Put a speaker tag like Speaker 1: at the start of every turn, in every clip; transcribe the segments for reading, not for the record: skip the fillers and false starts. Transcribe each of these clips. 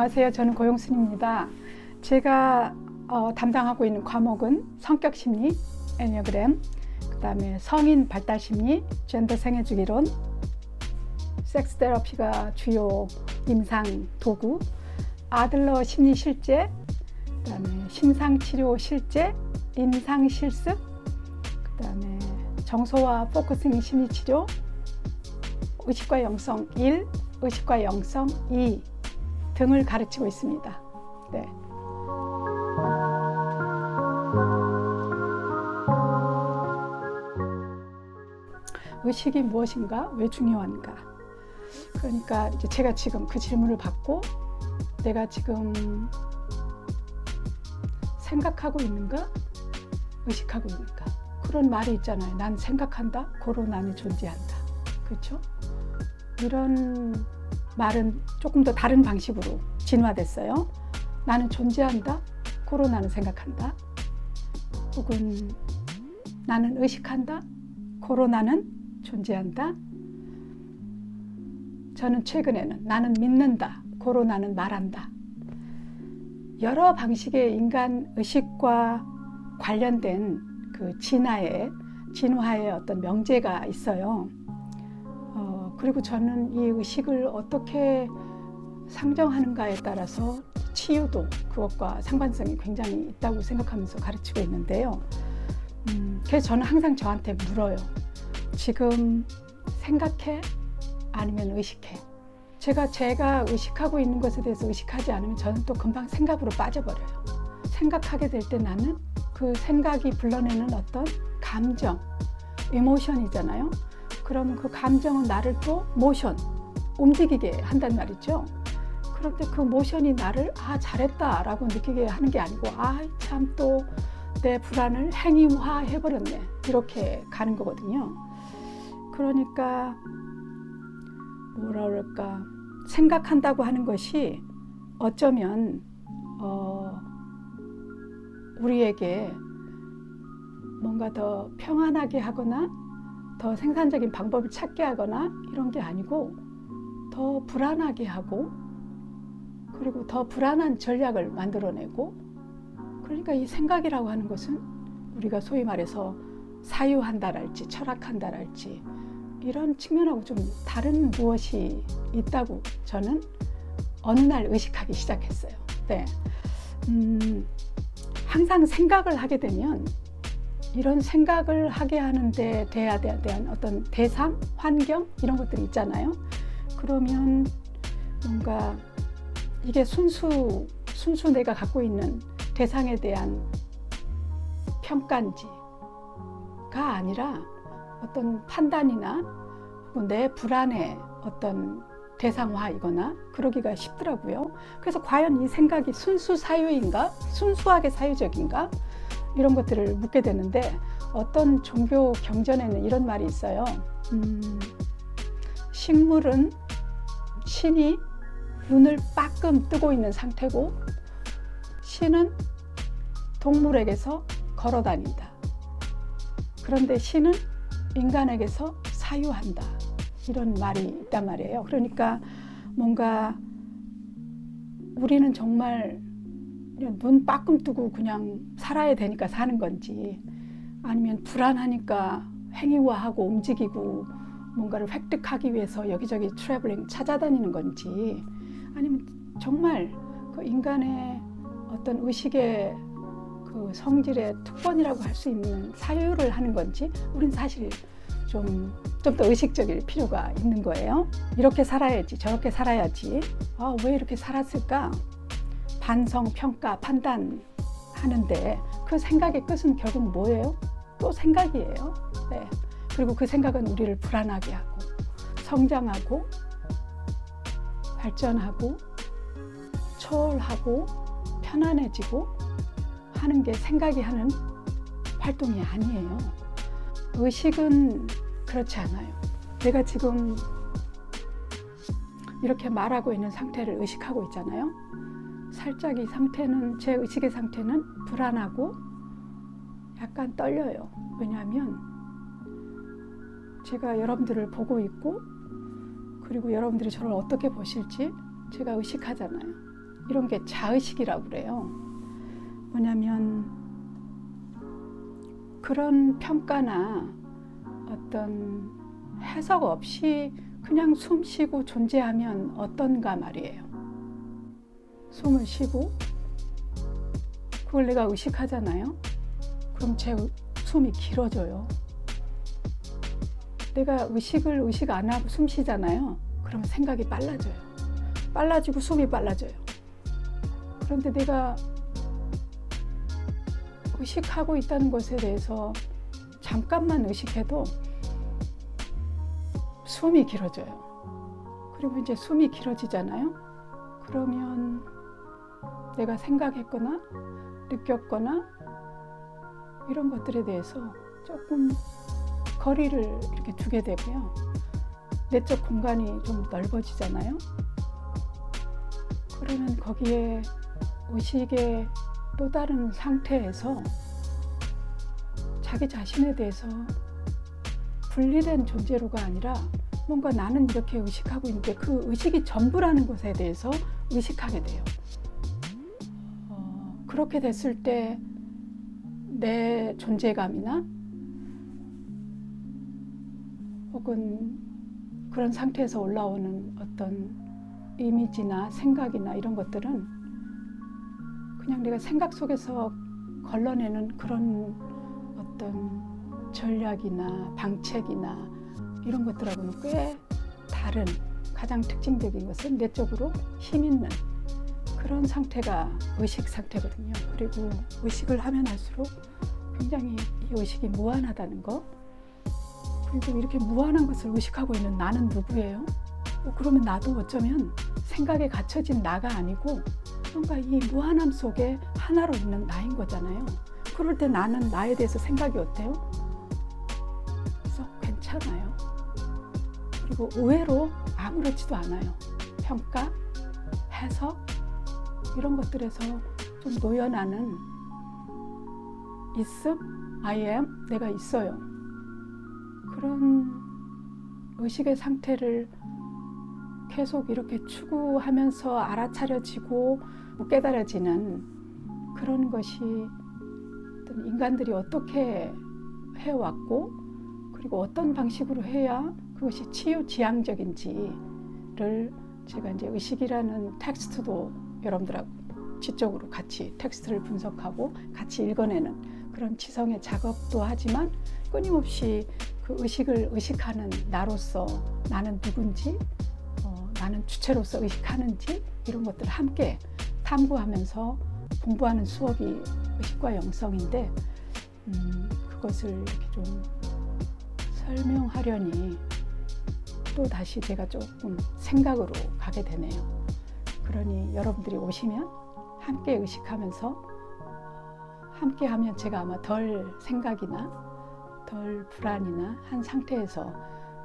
Speaker 1: 안녕하세요. 저는 고용순입니다. 제가 담당하고 있는 과목은 성격심리, 애니어그램, 그 다음에 성인 발달심리, 젠더 생애주기론, 섹스 테라피가 주요 임상 도구, 아들러 심리 실제, 그 다음에 심상치료 실제, 임상 실습, 그 다음에 정서와 포커싱 심리치료, 의식과 영성 1, 의식과 영성 2 등을 가르치고 있습니다. 네. 의식이 무엇인가? 왜 중요한가? 그러니까 이제 제가 지금 그 질문을 받고 내가 지금 생각하고 있는가? 의식하고 있는가? 그런 말이 있잖아요. 난 생각한다. 고로 나는 존재한다. 그렇죠? 이런 말은 조금 더 다른 방식으로 진화됐어요. 나는 존재한다. 고로 나는 생각한다. 혹은 나는 의식한다. 고로 나는 존재한다. 저는 최근에는 나는 믿는다. 고로 나는 말한다. 여러 방식의 인간 의식과 관련된 그 진화의 어떤 명제가 있어요. 그리고 저는 이 의식을 어떻게 상정하는가에 따라서 치유도 그것과 상관성이 굉장히 있다고 생각하면서 가르치고 있는데요. 그래서 저는 항상 저한테 물어요. 지금 생각해? 아니면 의식해? 제가 의식하고 있는 것에 대해서 의식하지 않으면 저는 또 금방 생각으로 빠져버려요. 생각하게 될 때 나는 그 생각이 불러내는 어떤 감정, 이모션이잖아요. 그럼 그 감정은 나를 또 모션, 움직이게 한단 말이죠. 그런데 그 모션이 나를 잘했다 라고 느끼게 하는 게 아니고 참 또 내 불안을 행위화 해버렸네 이렇게 가는 거거든요. 그러니까 뭐라 그럴까, 생각한다고 하는 것이 어쩌면 우리에게 뭔가 더 평안하게 하거나 더 생산적인 방법을 찾게 하거나 이런 게 아니고 더 불안하게 하고 그리고 더 불안한 전략을 만들어내고, 그러니까 이 생각이라고 하는 것은 우리가 소위 말해서 사유한다랄지 철학한다랄지 이런 측면하고 좀 다른 무엇이 있다고 저는 어느 날 의식하기 시작했어요. 네. 항상 생각을 하게 되면 이런 생각을 하게 하는 데 대한 어떤 대상, 환경 이런 것들이 있잖아요. 그러면 뭔가 이게 순수 내가 갖고 있는 대상에 대한 평가인지가 아니라 어떤 판단이나 혹은 내 불안의 어떤 대상화이거나 그러기가 쉽더라고요. 그래서 과연 이 생각이 순수 사유인가? 순수하게 사유적인가? 이런 것들을 묻게 되는데, 어떤 종교 경전에는 이런 말이 있어요. 식물은 신이 눈을 빠끔 뜨고 있는 상태고 신은 동물에게서 걸어 다닌다. 그런데 신은 인간에게서 사유한다. 이런 말이 있단 말이에요. 그러니까 뭔가 우리는 정말 그냥 눈 빠끔 뜨고 그냥 살아야 되니까 사는 건지, 아니면 불안하니까 행위화하고 움직이고 뭔가를 획득하기 위해서 여기저기 트래블링 찾아다니는 건지, 아니면 정말 그 인간의 어떤 의식의 그 성질의 특권이라고 할 수 있는 사유를 하는 건지, 우린 사실 좀 더 의식적일 필요가 있는 거예요. 이렇게 살아야지, 저렇게 살아야지. 왜 이렇게 살았을까? 반성, 평가, 판단하는데 그 생각의 끝은 결국 뭐예요? 또 생각이에요. 네. 그리고 그 생각은 우리를 불안하게 하고 성장하고 발전하고 초월하고 편안해지고 하는 게 생각이 하는 활동이 아니에요. 의식은 그렇지 않아요. 내가 지금 이렇게 말하고 있는 상태를 의식하고 있잖아요. 살짝 이 상태는, 제 의식의 상태는 불안하고 약간 떨려요. 왜냐하면 제가 여러분들을 보고 있고, 그리고 여러분들이 저를 어떻게 보실지 제가 의식하잖아요. 이런 게 자의식이라고 그래요. 뭐냐면 그런 평가나 어떤 해석 없이 그냥 숨 쉬고 존재하면 어떤가 말이에요. 숨을 쉬고 그걸 내가 의식하잖아요. 그럼 제 숨이 길어져요. 내가 의식 안 하고 숨 쉬잖아요. 그러면 생각이 빨라져요. 빨라지고 숨이 빨라져요. 그런데 내가 의식하고 있다는 것에 대해서 잠깐만 의식해도 숨이 길어져요. 그리고 이제 숨이 길어지잖아요. 그러면 내가 생각했거나 느꼈거나 이런 것들에 대해서 조금 거리를 이렇게 두게 되고요. 내적 공간이 좀 넓어지잖아요. 그러면 거기에 의식의 또 다른 상태에서 자기 자신에 대해서 분리된 존재로가 아니라 뭔가 나는 이렇게 의식하고 있는데 그 의식이 전부라는 것에 대해서 의식하게 돼요. 그렇게 됐을 때 내 존재감이나 혹은 그런 상태에서 올라오는 어떤 이미지나 생각이나 이런 것들은 그냥 내가 생각 속에서 걸러내는 그런 어떤 전략이나 방책이나 이런 것들하고는 꽤 다른, 가장 특징적인 것은 내적으로 힘 있는 그런 상태가 의식 상태거든요. 그리고 의식을 하면 할수록 굉장히 이 의식이 무한하다는 거, 그리고 이렇게 무한한 것을 의식하고 있는 나는 누구예요? 그러면 나도 어쩌면 생각에 갇혀진 나가 아니고 뭔가 이 무한함 속에 하나로 있는 나인 거잖아요. 그럴 때 나는 나에 대해서 생각이 어때요? 썩 괜찮아요. 그리고 의외로 아무렇지도 않아요. 평가, 해석 이런 것들에서 좀 노연하는 있음, I am, 내가 있어요. 그런 의식의 상태를 계속 이렇게 추구하면서 알아차려지고 깨달아지는 그런 것이 어떤 인간들이 어떻게 해왔고 그리고 어떤 방식으로 해야 그것이 치유지향적인지를 제가 이제 의식이라는 텍스트도 여러분들하고 지적으로 같이 텍스트를 분석하고 같이 읽어내는 그런 지성의 작업도 하지만 끊임없이 그 의식을 의식하는 나로서 나는 누군지 나는 주체로서 의식하는지 이런 것들을 함께 탐구하면서 공부하는 수업이 의식과 영성인데 그것을 이렇게 좀 설명하려니 또 다시 제가 조금 생각으로 가게 되네요. 그러니 여러분들이 오시면 함께 의식하면서 함께 하면 제가 아마 덜 생각이나 덜 불안이나 한 상태에서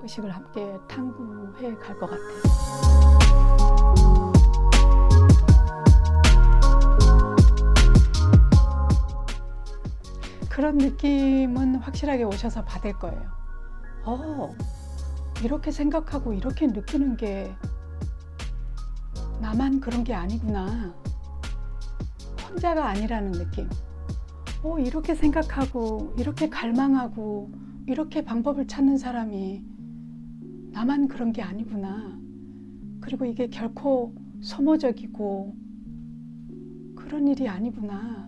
Speaker 1: 의식을 함께 탐구해 갈 것 같아요. 그런 느낌은 확실하게 오셔서 받을 거예요. 이렇게 생각하고 이렇게 느끼는 게 나만 그런 게 아니구나. 혼자가 아니라는 느낌. 이렇게 생각하고 이렇게 갈망하고 이렇게 방법을 찾는 사람이 나만 그런 게 아니구나. 그리고 이게 결코 소모적이고 그런 일이 아니구나.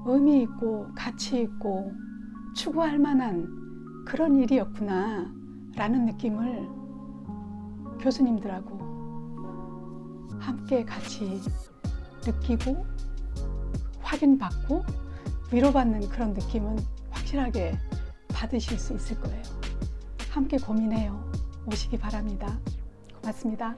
Speaker 1: 의미 있고 가치 있고 추구할 만한 그런 일이었구나 라는 느낌을 교수님들하고 함께 같이 느끼고 확인받고 위로받는 그런 느낌은 확실하게 받으실 수 있을 거예요. 함께 고민해요. 오시기 바랍니다. 고맙습니다.